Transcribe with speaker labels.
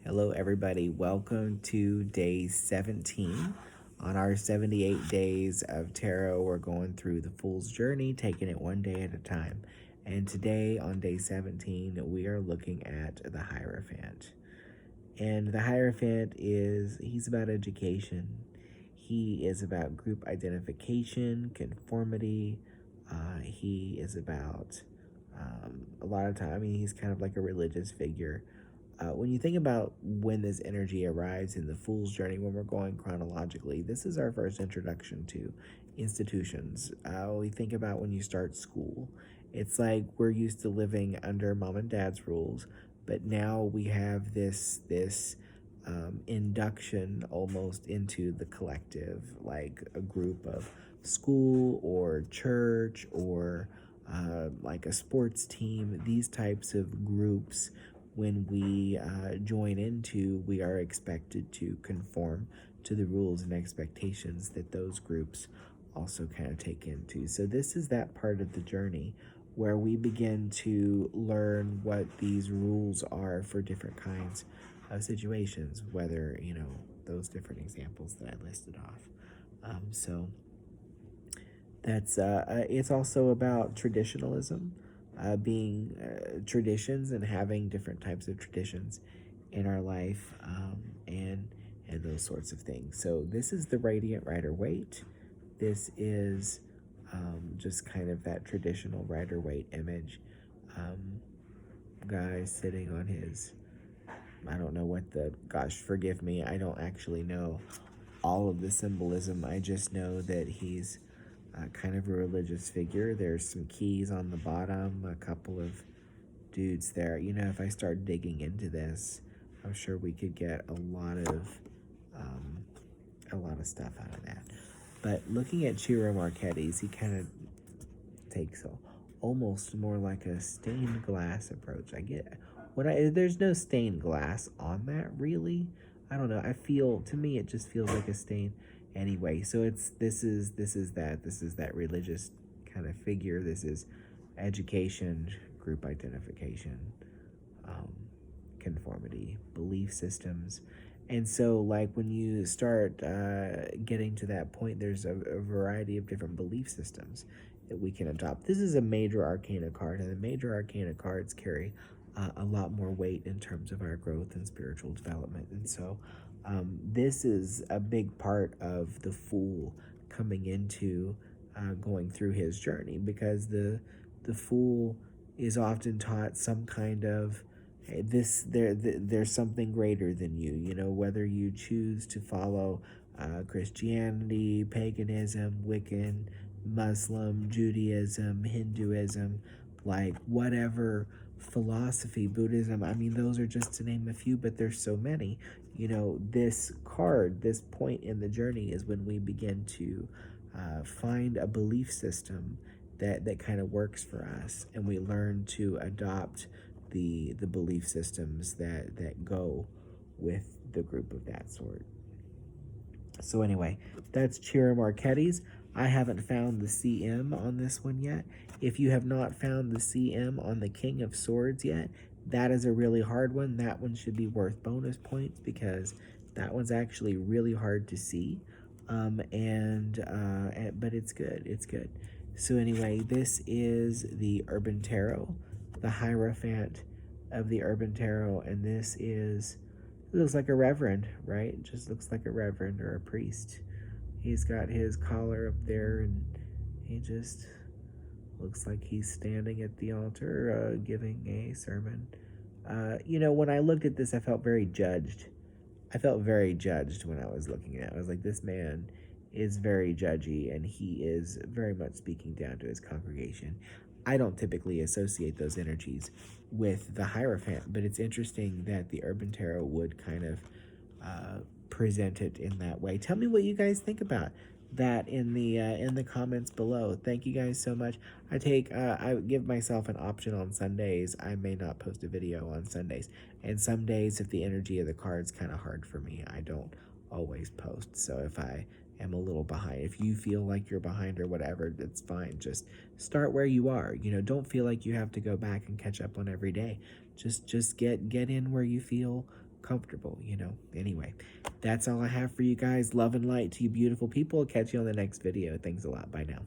Speaker 1: Hello, everybody. Welcome to day 17. On our 78 days of tarot, we're going through the Fool's Journey, taking it one day at a time. And today, on day 17, we are looking at the Hierophant. And the Hierophant he's about education. He is about group identification, conformity. He is about, a lot of time, he's kind of like a religious figure. When you think about when this energy arrives in the Fool's Journey, when we're going chronologically, this is our first introduction to institutions. We think about when you start school. It's like we're used to living under mom and dad's rules, but now we have this induction almost into the collective, like a group of school or church or like a sports team. These types of groups, when we join into, we are expected to conform to the rules and expectations that those groups also kind of take into. So this is that part of the journey where we begin to learn what these rules are for different kinds of situations, whether, those different examples that I listed off. So that's it's also about traditionalism, being traditions and having different types of traditions in our life, and those sorts of things. So this is the Radiant Rider-Waite. This is just kind of that traditional Rider-Waite image. Guy sitting on his, I don't know what gosh, forgive me, I don't actually know all of the symbolism. I just know that he's kind of a religious figure. There's some keys on the bottom, a couple of dudes there. If I start digging into this, I'm sure we could get a lot of stuff out of that. But looking at Ciro Marchetti's, he kind of takes almost more like a stained glass approach. There's no stained glass on that really. I don't know. To me it just feels like a stain anyway. So this is that religious kind of figure. This is education, group identification, conformity, belief systems. And so, like, when you start getting to that point, there's a variety of different belief systems that we can adopt. This is a major arcana card, and the major arcana cards carry a lot more weight in terms of our growth and spiritual development. And so this is a big part of the Fool coming into going through his journey, because the Fool is often taught some kind of, hey, there's something greater than you. Whether you choose to follow Christianity, paganism, Wiccan, Muslim, Judaism, Hinduism, like whatever philosophy, Buddhism, those are just to name a few, but there's so many. This card, this point in the journey, is when we begin to find a belief system that kind of works for us, and we learn to adopt the belief systems that go with the group of that sort. So anyway, that's Ciro Marchetti's. I haven't found the CM on this one yet. If you have not found the CM on the King of Swords yet, that is a really hard one. That one should be worth bonus points, because that one's actually really hard to see. But it's good. It's good. So anyway, this is the Urban Tarot, the Hierophant of the Urban Tarot, and this it looks like a reverend, right? It just looks like a reverend or a priest. He's got his collar up there, and he just looks like he's standing at the altar giving a sermon. When I looked at this, I felt very judged. I felt very judged when I was looking at it. I was like, this man is very judgy, and he is very much speaking down to his congregation. I don't typically associate those energies with the Hierophant, but it's interesting that the Urban Tarot would kind of present it in that way. Tell me what you guys think about that in the comments below. Thank you guys so much. I give myself an option on Sundays. I may not post a video on Sundays, and some days, if the energy of the card's kind of hard for me, I don't always post. So if I am a little behind, if you feel like you're behind or whatever, that's fine. Just start where you are. Don't feel like you have to go back and catch up on every day. Just get in where you feel comfortable, you know? Anyway, that's all I have for you guys. Love and light to you beautiful people. Catch you on the next video. Thanks a lot. Bye now.